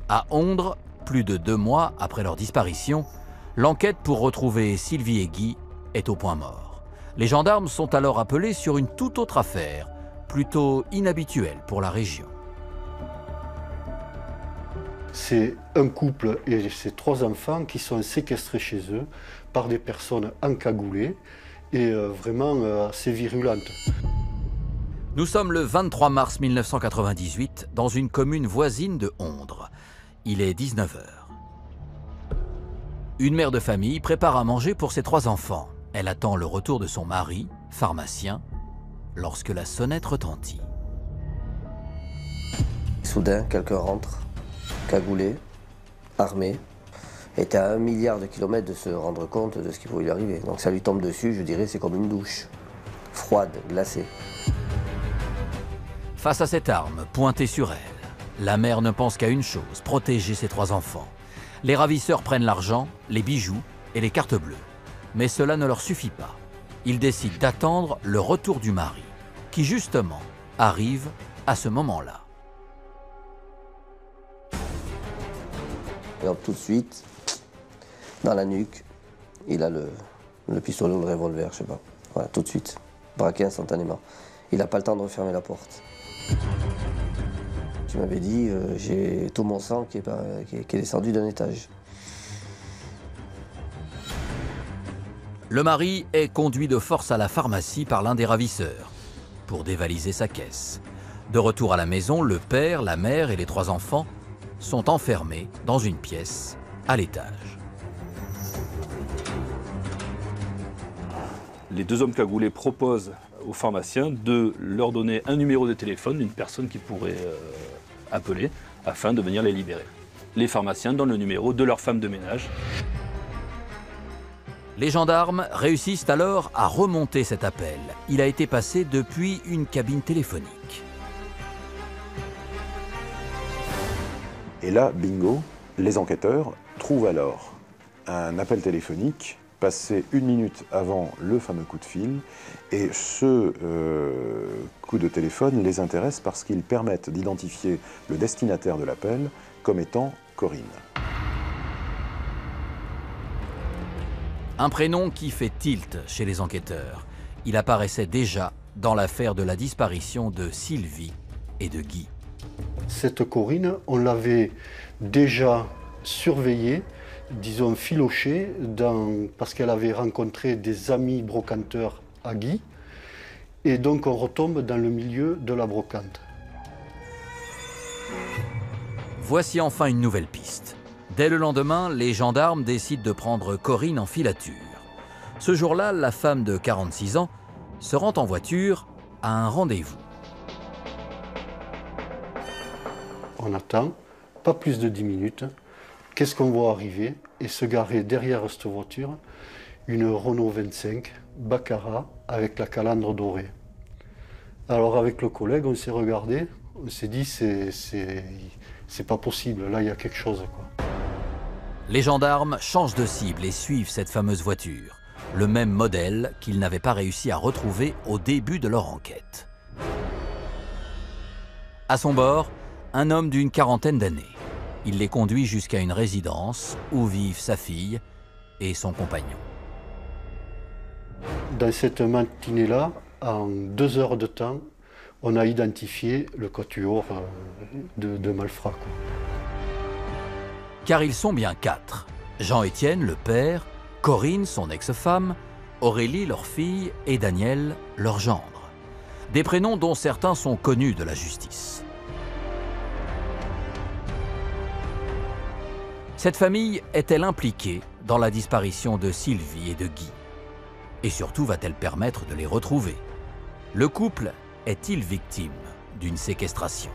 À Ondres, plus de 2 mois après leur disparition, l'enquête pour retrouver Sylvie et Guy est au point mort. Les gendarmes sont alors appelés sur une toute autre affaire, plutôt inhabituelle pour la région. C'est un couple et ses 3 enfants qui sont séquestrés chez eux par des personnes encagoulées et vraiment assez virulentes. Nous sommes le 23 mars 1998 dans une commune voisine de Ondres. Il est 19h. Une mère de famille prépare à manger pour ses 3 enfants. Elle attend le retour de son mari, pharmacien, lorsque la sonnette retentit. Soudain, quelqu'un rentre, cagoulé, armé, était à 1 milliard de kilomètres de se rendre compte de ce qui pouvait lui arriver. Donc ça lui tombe dessus, je dirais, c'est comme une douche, froide, glacée. Face à cette arme pointée sur elle, la mère ne pense qu'à une chose, protéger ses 3 enfants. Les ravisseurs prennent l'argent, les bijoux et les cartes bleues. Mais cela ne leur suffit pas. Ils décident d'attendre le retour du mari, qui justement arrive à ce moment-là. Et hop, tout de suite, dans la nuque, il a le pistolet ou le revolver, je sais pas. Voilà, tout de suite, braqué instantanément. Il n'a pas le temps de refermer la porte. Tu m'avais dit, j'ai tout mon sang qui est descendu d'un étage. Le mari est conduit de force à la pharmacie par l'un des ravisseurs pour dévaliser sa caisse. De retour à la maison, le père, la mère et les 3 enfants sont enfermés dans une pièce à l'étage. Les 2 hommes cagoulés proposent aux pharmaciens de leur donner un numéro de téléphone d'une personne qui pourrait appeler afin de venir les libérer. Les pharmaciens donnent le numéro de leur femme de ménage. Les gendarmes réussissent alors à remonter cet appel. Il a été passé depuis une cabine téléphonique. Et là, bingo, les enquêteurs trouvent alors un appel téléphonique passé 1 minute avant le fameux coup de fil. Et ce coup de téléphone les intéresse parce qu'ils permettent d'identifier le destinataire de l'appel comme étant Corinne. Un prénom qui fait tilt chez les enquêteurs. Il apparaissait déjà dans l'affaire de la disparition de Sylvie et de Guy. Cette Corinne, on l'avait déjà surveillée, disons filochée, parce qu'elle avait rencontré des amis brocanteurs à Guy. Et donc on retombe dans le milieu de la brocante. Voici enfin une nouvelle piste. Dès le lendemain, les gendarmes décident de prendre Corinne en filature. Ce jour-là, la femme de 46 ans se rend en voiture à un rendez-vous. On attend, pas plus de 10 minutes. Qu'est-ce qu'on voit arriver et se garer derrière cette voiture une Renault 25 Baccarat avec la calandre dorée. Alors avec le collègue, on s'est regardé, on s'est dit c'est pas possible, là il y a quelque chose, quoi. Les gendarmes changent de cible et suivent cette fameuse voiture, le même modèle qu'ils n'avaient pas réussi à retrouver au début de leur enquête. À son bord, un homme d'une quarantaine d'années. Il les conduit jusqu'à une résidence où vivent sa fille et son compagnon. Dans cette matinée-là, en 2 heures de temps, on a identifié le quatuor de malfrats, quoi. Car ils sont bien 4. Jean-Étienne, le père, Corinne, son ex-femme, Aurélie, leur fille, et Daniel, leur gendre. Des prénoms dont certains sont connus de la justice. Cette famille est-elle impliquée dans la disparition de Sylvie et de Guy? Et surtout, va-t-elle permettre de les retrouver? Le couple est-il victime d'une séquestration?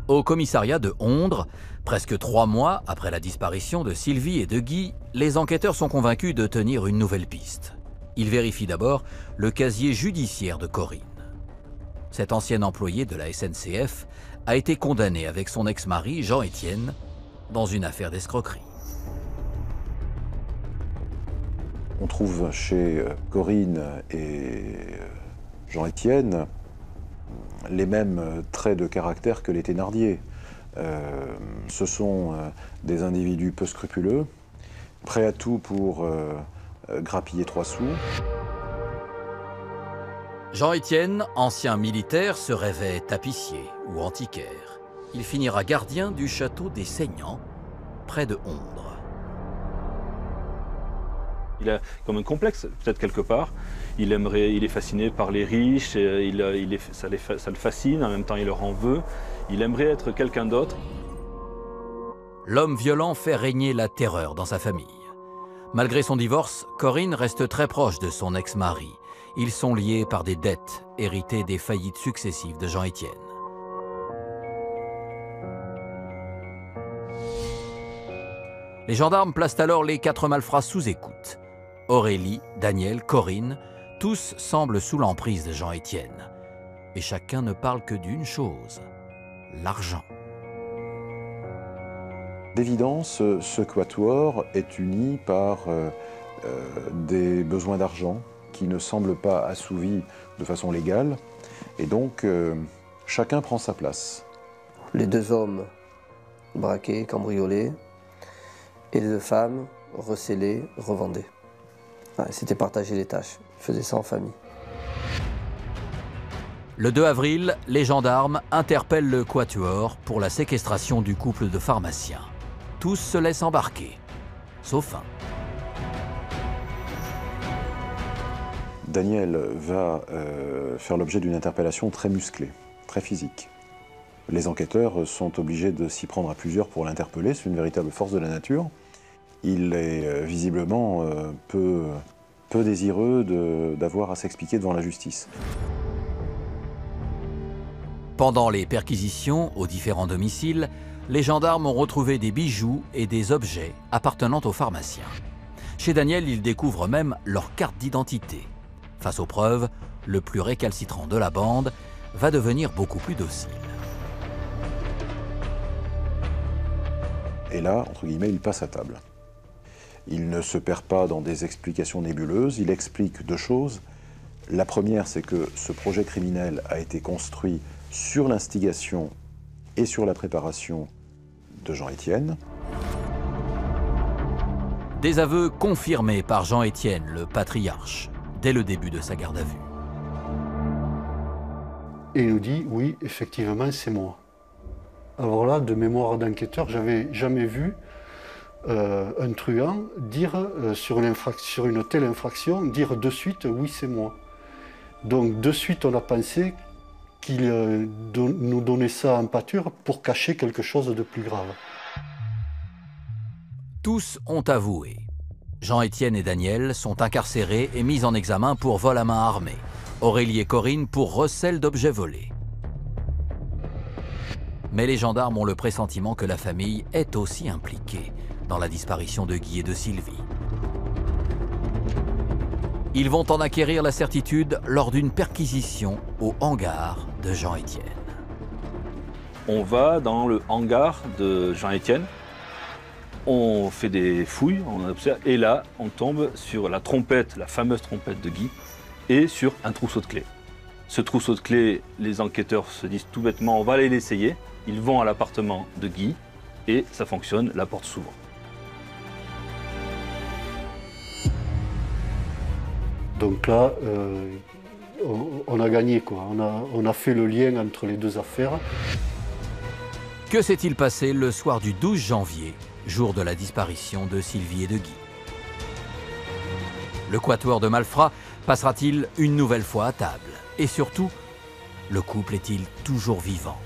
Au commissariat de Ondres, presque 3 mois après la disparition de Sylvie et de Guy, les enquêteurs sont convaincus de tenir une nouvelle piste. Ils vérifient d'abord le casier judiciaire de Corinne. Cet ancien employé de la SNCF a été condamné avec son ex-mari Jean-Étienne dans une affaire d'escroquerie. On trouve chez Corinne et Jean-Étienne les mêmes traits de caractère que les Thénardier. Ce sont des individus peu scrupuleux, prêts à tout pour grappiller 3 sous. Jean-Étienne, ancien militaire, se rêvait tapissier ou antiquaire. Il finira gardien du château des Saignants, près de Ondres. Il a comme un complexe, peut-être quelque part. Il est fasciné par les riches, ça le fascine, en même temps il leur en veut. Il aimerait être quelqu'un d'autre. L'homme violent fait régner la terreur dans sa famille. Malgré son divorce, Corinne reste très proche de son ex-mari. Ils sont liés par des dettes héritées des faillites successives de Jean-Étienne. Les gendarmes placent alors les 4 malfrats sous écoute. Aurélie, Daniel, Corinne, tous semblent sous l'emprise de Jean-Étienne. Et chacun ne parle que d'une chose, l'argent. D'évidence, ce quatuor est uni par des besoins d'argent qui ne semblent pas assouvis de façon légale. Et donc, chacun prend sa place. Les 2 hommes braqués, cambriolés, et les 2 femmes recellées, revendées. Ouais, c'était partager les tâches. Ils faisaient ça en famille. Le 2 avril, les gendarmes interpellent le quatuor pour la séquestration du couple de pharmaciens. Tous se laissent embarquer, sauf un. Daniel va faire l'objet d'une interpellation très musclée, très physique. Les enquêteurs sont obligés de s'y prendre à plusieurs pour l'interpeller, c'est une véritable force de la nature. Il est visiblement peu désireux d'avoir à s'expliquer devant la justice. Pendant les perquisitions aux différents domiciles, les gendarmes ont retrouvé des bijoux et des objets appartenant aux pharmaciens. Chez Daniel, ils découvrent même leur carte d'identité. Face aux preuves, le plus récalcitrant de la bande va devenir beaucoup plus docile. Et là, entre guillemets, il passe à table. Il ne se perd pas dans des explications nébuleuses, il explique deux choses. La première, c'est que ce projet criminel a été construit sur l'instigation et sur la préparation de Jean-Étienne. Des aveux confirmés par Jean-Étienne, le patriarche, dès le début de sa garde à vue. Et il nous dit, oui, effectivement, c'est moi. Alors là, de mémoire d'enquêteur, j'avais jamais vu un truand dire sur une telle infraction, dire de suite, oui, c'est moi. Donc de suite, on a pensé qu'il nous donnait ça en pâture pour cacher quelque chose de plus grave. Tous ont avoué. Jean-Étienne et Daniel sont incarcérés et mis en examen pour vol à main armée. Aurélie et Corinne pour recel d'objets volés. Mais les gendarmes ont le pressentiment que la famille est aussi impliquée dans la disparition de Guy et de Sylvie. Ils vont en acquérir la certitude lors d'une perquisition au hangar de Jean-Étienne. On va dans le hangar de Jean-Étienne, on fait des fouilles, on observe, et là, on tombe sur la trompette, la fameuse trompette de Guy, et sur un trousseau de clés. Ce trousseau de clés, les enquêteurs se disent tout bêtement, on va aller l'essayer. Ils vont à l'appartement de Guy, et ça fonctionne, la porte s'ouvre. Donc là, on a gagné, quoi. On a fait le lien entre les deux affaires. Que s'est-il passé le soir du 12 janvier, jour de la disparition de Sylvie et de Guy? Le quatuor de malfrats passera-t-il une nouvelle fois à table? Et surtout, le couple est-il toujours vivant,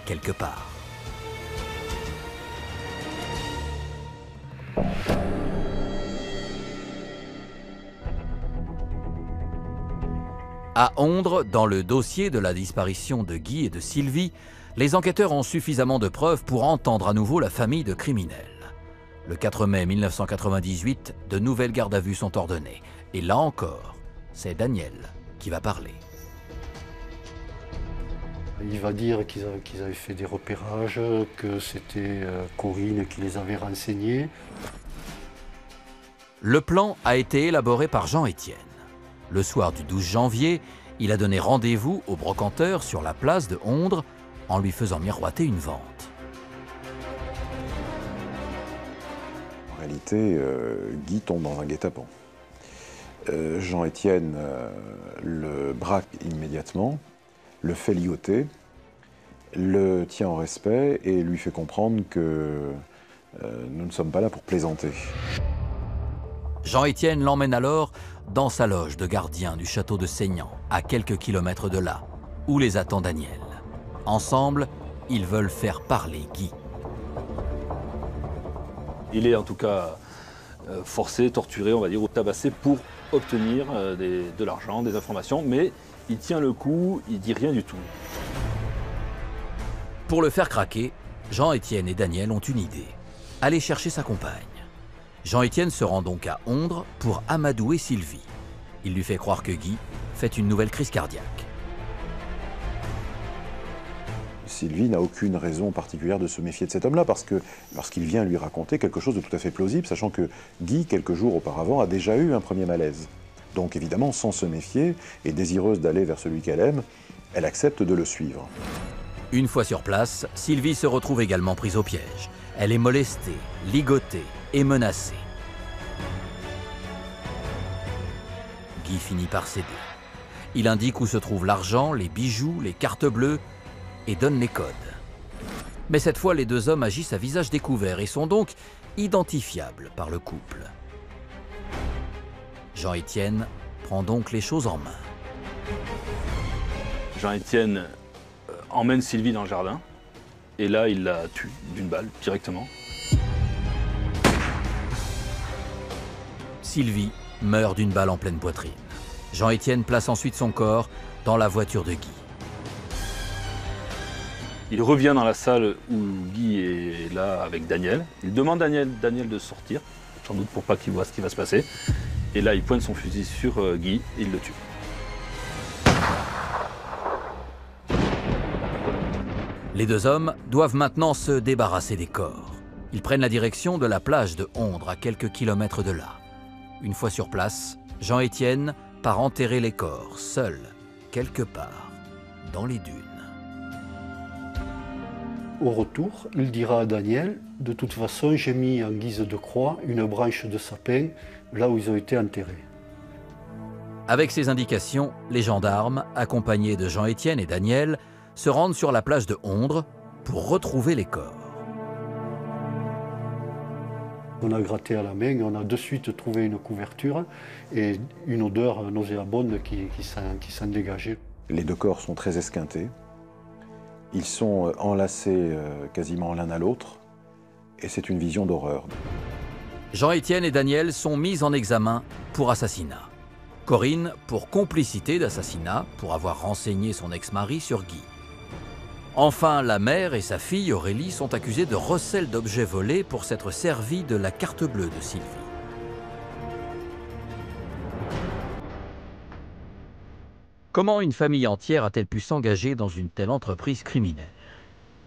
quelque part? À Ondres, dans le dossier de la disparition de Guy et de Sylvie, les enquêteurs ont suffisamment de preuves pour entendre à nouveau la famille de criminels. Le 4 mai 1998, de nouvelles gardes à vue sont ordonnées. Et là encore, c'est Daniel qui va parler. Il va dire qu'ils avaient fait des repérages, que c'était Corinne qui les avait renseignés. Le plan a été élaboré par Jean-Étienne. Le soir du 12 janvier, il a donné rendez-vous au brocanteur sur la place de Ondres en lui faisant miroiter une vente. En réalité, Guy tombe dans un guet-apens. Jean-Étienne le braque immédiatement, le fait ligoter, le tient en respect et lui fait comprendre que nous ne sommes pas là pour plaisanter. Jean-Étienne l'emmène alors dans sa loge de gardien du château de Seignan, à quelques kilomètres de là, où les attend Daniel. Ensemble, ils veulent faire parler Guy. Il est en tout cas forcé, torturé, on va dire, ou tabassé pour obtenir de l'argent, des informations, mais il tient le coup, il dit rien du tout. Pour le faire craquer, Jean-Étienne et Daniel ont une idée. Aller chercher sa compagne. Jean-Étienne se rend donc à Ondres pour amadouer Sylvie. Il lui fait croire que Guy fait une nouvelle crise cardiaque. Sylvie n'a aucune raison particulière de se méfier de cet homme-là, parce que lorsqu'il vient lui raconter quelque chose de tout à fait plausible, sachant que Guy, quelques jours auparavant, a déjà eu un premier malaise. Donc évidemment, sans se méfier, et désireuse d'aller vers celui qu'elle aime, elle accepte de le suivre. Une fois sur place, Sylvie se retrouve également prise au piège. Elle est molestée, ligotée et menacée. Guy finit par céder. Il indique où se trouve l'argent, les bijoux, les cartes bleues et donne les codes. Mais cette fois, les deux hommes agissent à visage découvert et sont donc identifiables par le couple. Jean-Étienne prend donc les choses en main. Jean-Étienne emmène Sylvie dans le jardin et là, il la tue d'une balle directement. Sylvie meurt d'une balle en pleine poitrine. Jean-Étienne place ensuite son corps dans la voiture de Guy. Il revient dans la salle où Guy est là avec Daniel. Il demande à Daniel de sortir, sans doute pour pas qu'il voit ce qui va se passer. Et là, il pointe son fusil sur Guy et il le tue. Les deux hommes doivent maintenant se débarrasser des corps. Ils prennent la direction de la plage de Ondres, à quelques kilomètres de là. Une fois sur place, Jean-Étienne part enterrer les corps, seul, quelque part, dans les dunes. Au retour, il dira à Daniel, de toute façon, j'ai mis en guise de croix une branche de sapin là où ils ont été enterrés. Avec ces indications, les gendarmes, accompagnés de Jean-Étienne et Daniel, se rendent sur la plage de Ondres pour retrouver les corps. On a gratté à la main et on a de suite trouvé une couverture et une odeur nauséabonde qui s'en dégageait. Les deux corps sont très esquintés. Ils sont enlacés quasiment l'un à l'autre et c'est une vision d'horreur. Jean-Étienne et Daniel sont mis en examen pour assassinat. Corinne pour complicité d'assassinat pour avoir renseigné son ex-mari sur Guy. Enfin, la mère et sa fille Aurélie sont accusées de recel d'objets volés pour s'être servies de la carte bleue de Sylvie. Comment une famille entière a-t-elle pu s'engager dans une telle entreprise criminelle?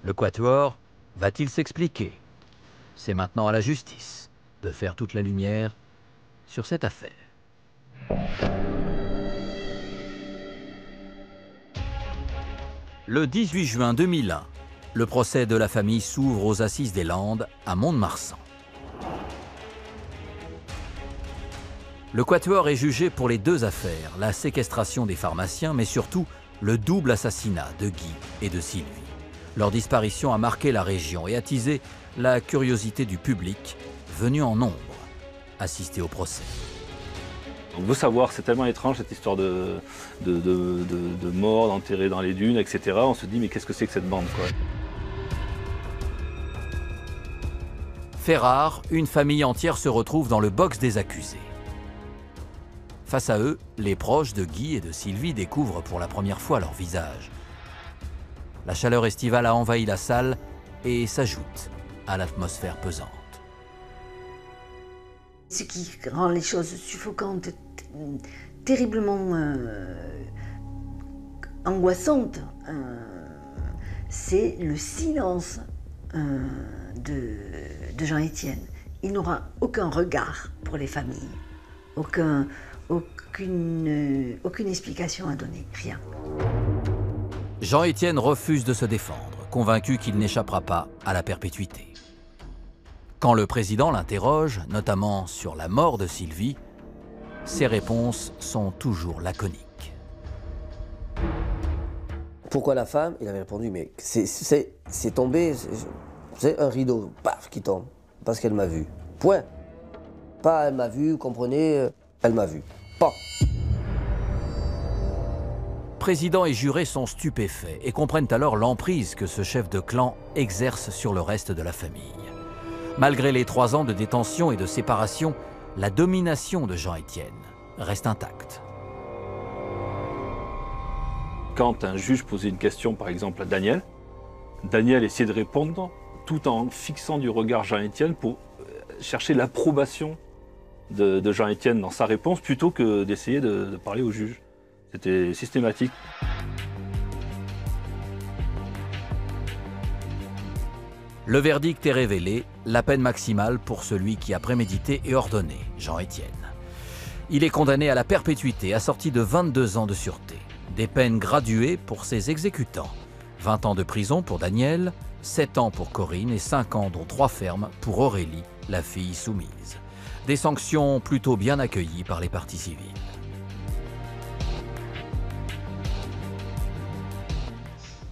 Le Quatuor va-t-il s'expliquer? C'est maintenant à la justice de faire toute la lumière sur cette affaire. Le 18 juin 2001, le procès de la famille s'ouvre aux Assises des Landes à Mont-de-Marsan. Le Quatuor est jugé pour les deux affaires, la séquestration des pharmaciens, mais surtout le double assassinat de Guy et de Sylvie. Leur disparition a marqué la région et attisé la curiosité du public, venu en nombre assister au procès. On veut savoir, c'est tellement étrange cette histoire de mort, d'enterrés dans les dunes, etc. On se dit, mais qu'est-ce que c'est que cette bande, quoi? Fait rare, une famille entière se retrouve dans le box des accusés. Face à eux, les proches de Guy et de Sylvie découvrent pour la première fois leur visage. La chaleur estivale a envahi la salle et s'ajoute à l'atmosphère pesante. Ce qui rend les choses suffocantes, terriblement angoissantes, c'est le silence de Jean-Étienne. Il n'aura aucun regard pour les familles, aucune explication à donner, rien. Jean-Étienne refuse de se défendre, convaincu qu'il n'échappera pas à la perpétuité. Quand le président l'interroge, notamment sur la mort de Sylvie, ses réponses sont toujours laconiques. Pourquoi la femme? Il avait répondu, mais c'est tombé, c'est un rideau, paf, qui tombe, parce qu'elle m'a vu. Point. Pas elle m'a vu, vous comprenez, elle m'a vu. Pas. Président et jurés sont stupéfaits et comprennent alors l'emprise que ce chef de clan exerce sur le reste de la famille. Malgré les 3 ans de détention et de séparation, la domination de Jean-Étienne reste intacte. Quand un juge posait une question, par exemple, à Daniel, Daniel essayait de répondre tout en fixant du regard Jean-Étienne pour chercher l'approbation de Jean-Étienne dans sa réponse plutôt que d'essayer de parler au juge. C'était systématique. Le verdict est révélé, la peine maximale pour celui qui a prémédité et ordonné, Jean-Étienne. Il est condamné à la perpétuité, assorti de 22 ans de sûreté. Des peines graduées pour ses exécutants. 20 ans de prison pour Daniel, 7 ans pour Corinne et 5 ans dont 3 fermes pour Aurélie, la fille soumise. Des sanctions plutôt bien accueillies par les parties civiles.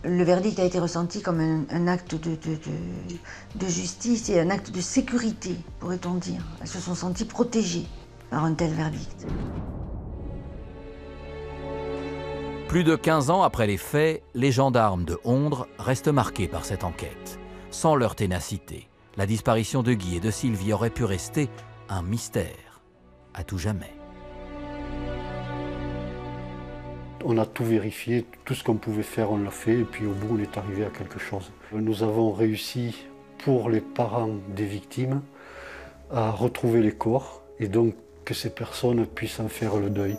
Le verdict a été ressenti comme un acte de justice et un acte de sécurité, pourrait-on dire. Elles se sont senties protégées par un tel verdict. Plus de 15 ans après les faits, les gendarmes de Ondres restent marqués par cette enquête. Sans leur ténacité, la disparition de Guy et de Sylvie aurait pu rester un mystère à tout jamais. On a tout vérifié, tout ce qu'on pouvait faire, on l'a fait, et puis au bout, on est arrivé à quelque chose. Nous avons réussi, pour les parents des victimes, à retrouver les corps, et donc que ces personnes puissent en faire le deuil.